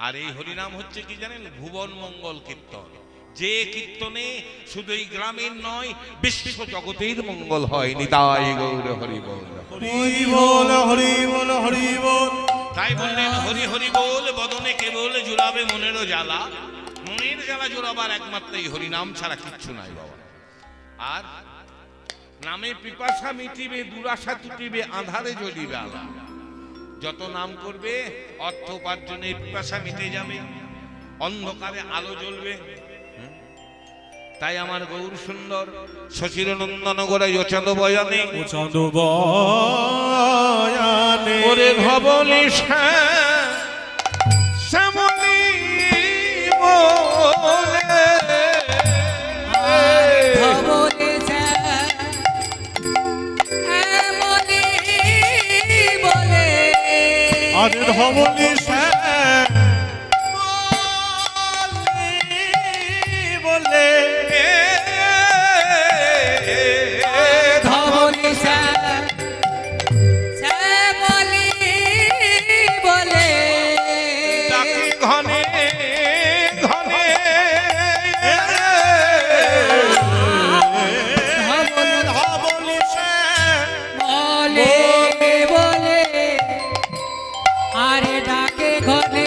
আর এই হরিনাম হচ্ছে কি জানেন, ভুবন মঙ্গল কীর্তন। যে কীর্তনে শুধু এই গ্রামের নয়, বিশ্ব জগতের মঙ্গল হয়। নিতাই গৌর হরি বল, হরি বল, হরি বল, হরি বল। তাই বললেন হরি হরি বল, বদনে কেবল জুড়াবে মনেরও জ্বালা। মনের জ্বালা জোড়াবার একমাত্র এই হরিনাম ছাড়া কিচ্ছু নাই বাবা। আর নামে পিপাসা মিটিবে, দুরাশা টুটিবে, আঁধারে জ্বলিবে আলা। যত নাম করবে অর্থ উপার্জনের পিপাসা মিটে যাবে, অন্ধকারে আলো জ্বলবে। তাই আমার গৌর সুন্দর শশীর নন্দন গোড়াই ওচাঁদ বয়ানে, চাঁদ বয়ানে ওরে ধবলি শ্যামলি বলে, ধবলি শ্যামলি বলে, আরে ধবলি বলে, ধবলি শ্যামলি বলে, ডাকি ঘনে ঘনে, ধবলি বলে বলে, আরে ডাকে ঘনে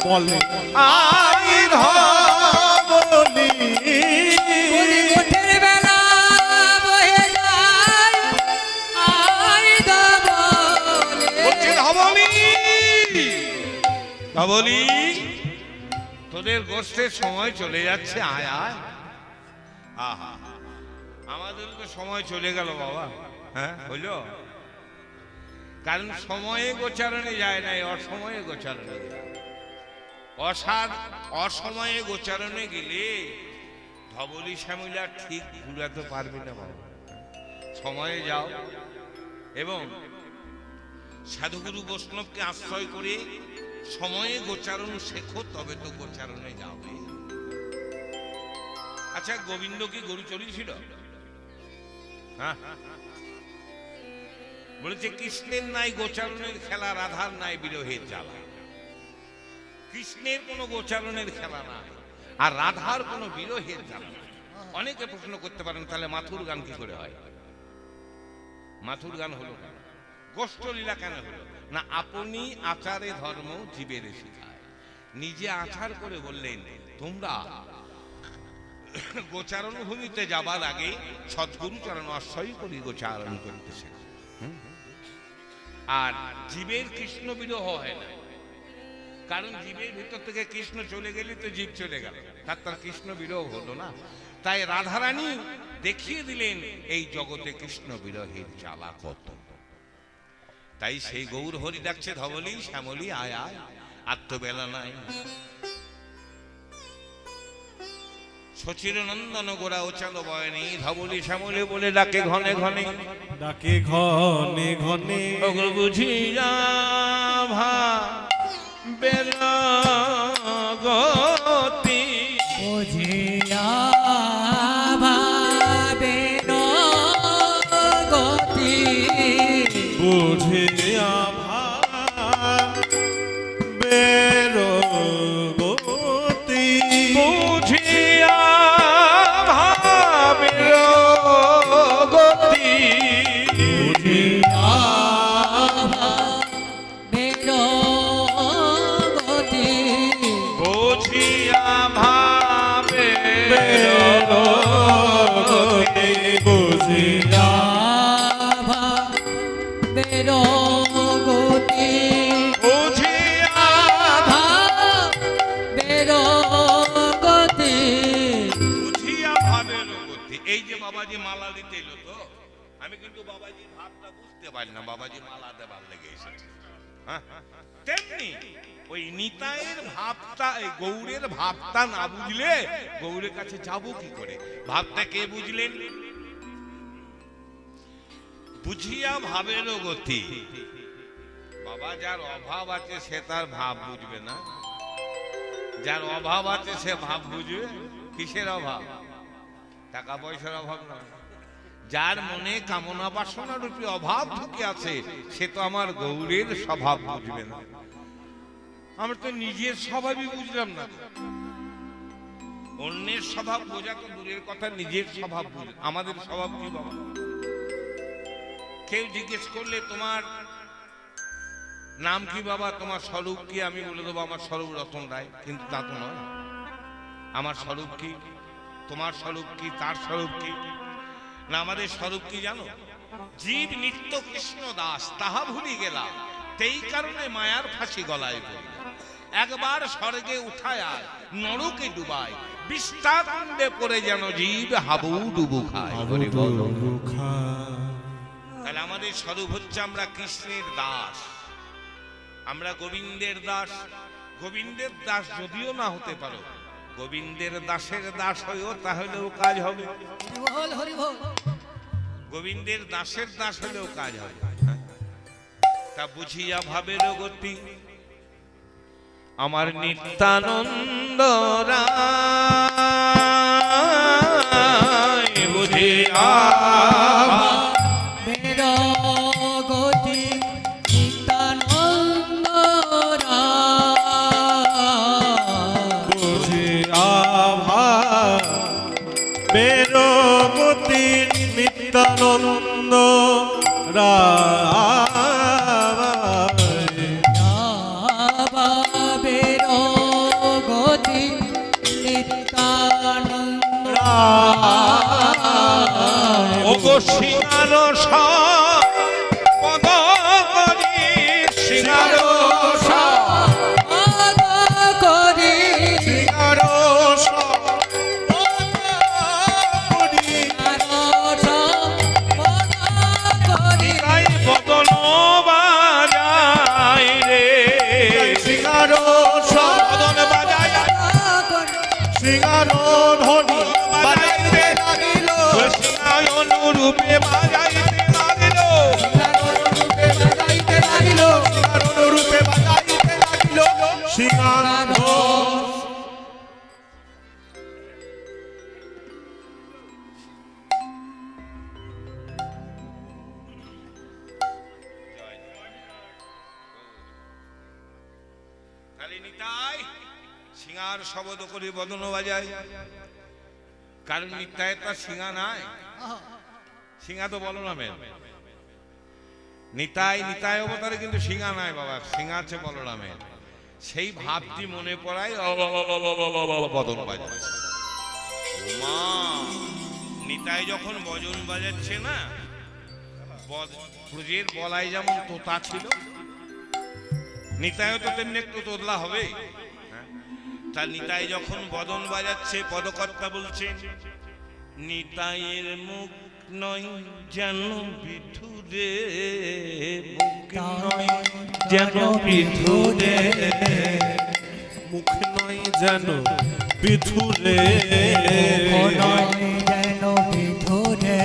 ধবলি বলে আই ধবলি বেলা বয়ে যায়, আই ধবলি ধবলি, তোদের গোষ্ঠের সময় চলে যাচ্ছে, আয় আয়। আহা, আমাদের তো সময় চলে গেল বাবা। হ্যাঁ হইল, কারণ সময়ে গোচারণে যায় নাই, অসময়ে গোচারণে যায়। অসময়ে গোচারণে গেলে ধবলি শ্যামলা ঠিক ঘুরাতে পারবে না বাবা। সময়ে যাও এবং সাধুগুরু বৈষ্ণবকে আশ্রয় করে সময়ে গোচারণ শেখো, তবে তো গোচারণে যাবে। আচ্ছা, গোবিন্দ কি গরু চড়িয়েছিল? হ্যাঁ, বলেছে কৃষ্ণের নাই গোচারণের খেলা, রাধার নাই বিরহের জ্বালা। কৃষ্ণের কোনো গোচারণের খেলা নাই, আর রাধার কোনো বিরহের জ্বালা নাই। অনেকে প্রশ্ন করতে পারেন, তাহলে মাথুর গান কি করে হয়? মাথুর গান হলো কেন? গোষ্ঠলীলা কেন হলো না? আপনি আচারে ধর্ম জীবের শিখায়। নিজে আচার করে বললেন, তোমরা গোচারণ ভূমিতে যাবার আগে সদ্গুরু চরণ আশ্রয় করি গোচারণ করতে শেখো। আর জীবের কৃষ্ণ বিরহ হয় না, কারণ জীবের ভিতর থেকে কৃষ্ণ চলে গেলে তো জীব চলে গেল, তার কৃষ্ণ বিরহ হলো না। তাই রাধারানী দেখিয়ে দিলেন এই জগতে কৃষ্ণ বিরহের জ্বালা কত। তাই সেই গৌর হরি ডাকছে, ধবলি শ্যামলি আয় আয়, আর তো বেলা নাই। শচীর নন্দন গোড়া ওচালো বয়নি, ধবলি শ্যামলি বলে ডাকে ঘনে ঘনে, ডাকে ঘনে ঘনে বুঝিয়া ভা বেরগতি, বুঝিয়া ভাবে গতি, বুঝিয়া ভাবের গতি, বুঝিয়া ভাবের গতি, বুঝিয়া গতি, বুঝিয়া ভাবের গতি, বুঝিয়া ভাবের গতি, বুঝিয়া ভাবের গতি, বুঝিয়া ভাবের গতি। এই যে বাবাজি মালা দিতে এলো, তো আমি কিন্তু বাবাজির ভাবটা বুঝতে পারি না, বাবাজি মালা দেবার লেগে এসেছে। হ্যাঁ? তেমনি ওই নিতাইয়ের ভাবটা, এই গৌড়ের ভাবটা না বুঝলে গৌড়ের কাছে যাবো কি করে? ভাবটা কে বুঝলেন? বুঝিয়া ভাবেরও গতি। বাবা, যার অভাব আছে সে তার ভাব বুঝবে না? যার অভাব আছে সে ভাব বুঝবে? কিসের অভাব? টাকা পয়সার অভাব না। যার মনে কামনা বাসনা রূপী অভাব ঢুকে আছে সে তো আমার গৌরের স্বভাব বুঝবে না। আমরা তো নিজের স্বভাবই বুঝলাম না। অন্যের স্বভাব বোঝা তো দূরের কথা, নিজের স্বভাব বুঝ। আমাদের স্বভাব কি বাবা? কেউ জিজ্ঞেস করলে তোমার নাম কি বাবা, তোমার স্বরূপ কি, আমি বলে দেবো আমার স্বরূপ রতন রায়, কিন্তু তা তো নয়। আমার স্বরূপ কি, তোমার স্বরূপ কি, তার স্বরূপ কি না? আমাদের স্বরূপ কি জানো? জীব নিত্য কৃষ্ণ দাস, তাহা ভুলি গেলাম, সেই কারণে মায়ার ফাঁসি গলায় পড়ি। একবার স্বর্গে উঠায় আর নরকে ডুবায়, বিস্তার কুণ্ডে পড়ে যেন জীব হাবু ডুবু খায়। হরি বল। তাহলে আমাদের স্বরূপ হচ্ছে আমরা কৃষ্ণের দাস, আমরা গোবিন্দের দাস। গোবিন্দের দাস যদিও না হতে পারো, গোবিন্দের দাসের দাস হয়েও তাহলেও কাজ হবে। হরি হরি বল। গোবিন্দের দাসের দাস হলেও কাজ হবে। তা বুঝিয়া ভাবের গতি আমার নিত্যানন্দ রায়, বুঝিয়া বের গতি নিত্যানন্দ রায়। বুঝিয়া বেরো গতি নিত্যানন্দ রায়। বের গতি নিত্যানন্দ রায়। ওগো সিংহার পদ করি, সিংহার করি সিংহার বদন বাজাই রে, সিংহার বদন বাজাই সিংহার ধ্বনি বাজাইতে লাগিল, সিংহায় অনুরূপে বাজাইতে লাগিল। বাজাইতে লাগিল, সিংহার রূপে বাজাইতে লাগিল, সিংহার খালি নিতাই সিংহার শব্দ করে বদন বাজায়, কারণ নিতাই তার সিংহা নাই। সিংহা তো বলো না মেন, নিতাই নিতাই অবতারে কিন্তু সিংহা নাই বাবা, সিংহা আছে বলরামের। সেই ভাবটি মনে পড়ায় বদন বাজাচ্ছে। মা নিতাই যখন বজন বাজাচ্ছে না, ব্রজের বলাই যেমন তোতা ছিল, নিতাইও তো তেমনি একটু তোতলা হবে। তা নিতাই যখন বদন বাজাচ্ছে, পদকর্তা বলছে নিতাইয়ের মুখ নয় যেন বিধুরে, মুখ নয় যেন বিধুরে, মুখ নয় যেন বিধুরে, যেন বিধুরে।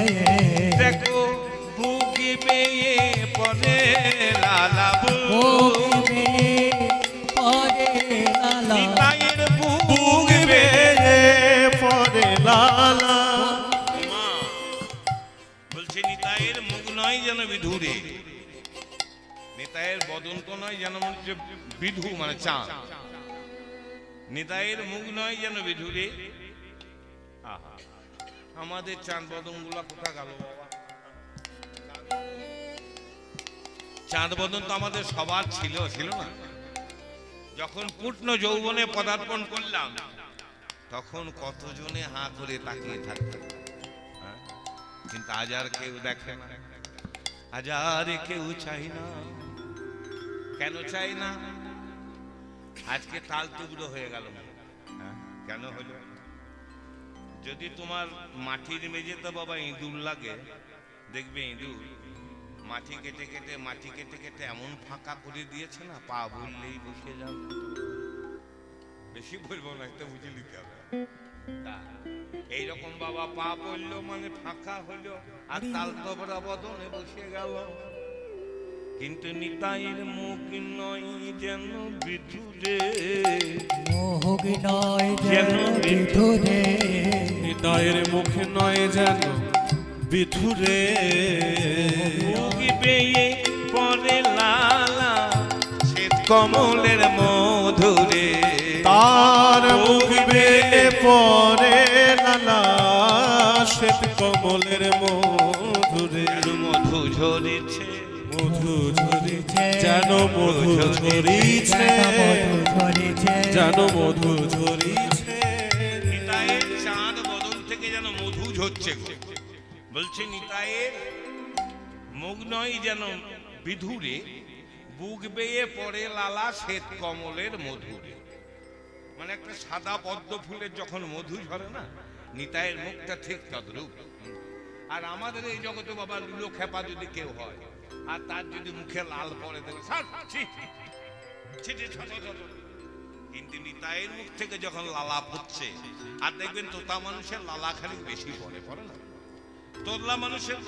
দেখো বুক বেয়ে পরে লালা বুক, নিতাইয়ের বুক বেয়ে পরে লালা। মা বলছে নিতাইয়ের মুখ নয় যেন বিধুরে, নিতাইয়ের বদন তো নয় যেন মনে হচ্ছে বিধু মানে চাঁদ, নিতাইয়ের মুখ নয় যেন বিধুরে। আহা, আমাদের চাঁদ বদন গুলা কোথা গেল বাবা? চাঁদ বদন তো আমাদের সবার ছিল, ছিল না? যখন পূর্ণ যৌবনে পদার্পণ করলাম তখন কতজনে হাঁ করে তাকিয়ে থাকতো, হ্যাঁ? কিন্তু আজ আর কেউ দেখে না, আজ আর কেউ চাই না। কেন চাই না? আজকে তাল টুকরো হয়ে গেল, হ্যাঁ? কেন হলো? যদি তোমার মাটির মেঝেতে বাবা ইঁদুর লাগে, দেখবে ইঁদুর মাটি কেটে কেটে এমন ফাঁকা করে দিয়েছে না, পা বললেই বসে যাও। বেশি বলবো না, একটা বুঝে নিতে হবে। এইরকম বাবা পা পড়লো মানে ফাঁকা হলো, আর তাল তবরা বদনে বসে গেল। কিন্তু নিতাইয়ের মুখ নয় যেন বিধুরে, মোহগ নয় যেন বিধুরে, নিতাইয়ের মুখ নয় যেন বিধুরে, মুখ বেয়ে পরে লালা শ্বেত কমলের মধুরে, তার মুখ বেয়ে পরে লালা শ্বেত কমলের মধুরে, মধু ঝরেছে, মধু ঝরিছে যেন মধু ঝরিছে, যেন মধু ঝরিছে। নিতাইয়ের চাঁদ বদন থেকে যেন মধু ঝরছে। বলছে নিতাইয়ের মুখ নয় যেন বিধুরে, বুক বেয়ে পড়ে লালা শ্বেত কমলের মধুরে। মানে একটা সাদা পদ্ম ফুলের যখন মধু ঝরে না, নিতাইয়ের মুখটা ঠিক তদ্রূপ। আর আমাদের এই জগতে বাবা লুলো খেপা যদি কেউ হয়, আর তার যদি মুখে লাল পড়ে দেবে, কিন্তু নিতাইয়ের মুখ থেকে যখন লালা পড়ছে, আর দেখবেন তোতা মানুষের লালা খালি বেশি পড়ে না, তোতলা মানুষের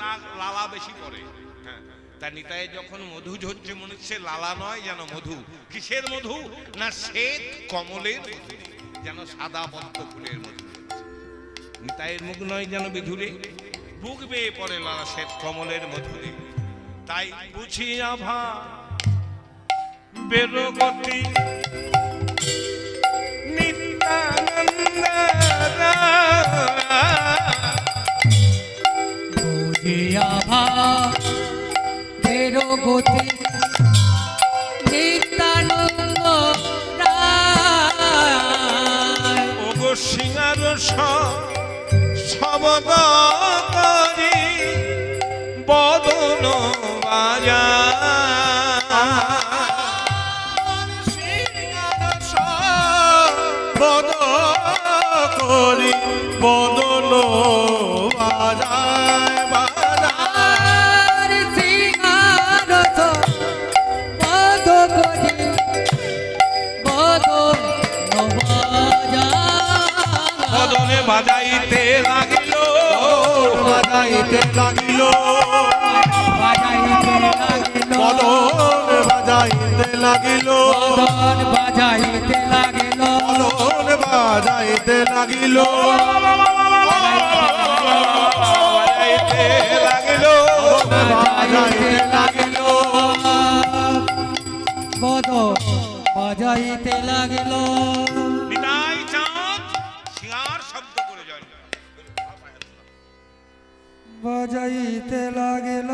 লালা বেশি পড়ে। হ্যাঁ, তা নিতাইয়ের যখন মধু ঝরছে মনে হচ্ছে লালা নয় যেন মধু। কিসের মধু? না শ্বেত কমলের মধু, যেন সাদা পদ্ম ফুলের মধু। নিতাইয়ের মুখ নয় যেন বিধুরে, বুক বেয়ে পড়ে লালা শ্বেত কমলের মধুরে। তাই বুঝি আভা বেরগতি বুঝিয়া ভাবের গতি নিত্যানন্দ রায়। ওগো সিঙ্গার শবদ করি বদন বাজা, বদ করি বদন বাজায় আর সিংহারস বধ করি বদন বাজায়। বদনে বাজাইতে লাগিল, বাজাইতে লাগিল, বাজাইতে লাগিল, বদন বাজাইতে লাগিল, বদন বাজাইতে লাগিল, বদন বাজাইতে লাগিল, বাজাইতে লাগিল, বাজাইতে লাগিল, বদন বাজাইতে লাগিল। নিতাই চাঁদ সিঙ্গার শব্দ করে জয়। বাজাইতে লাগিল।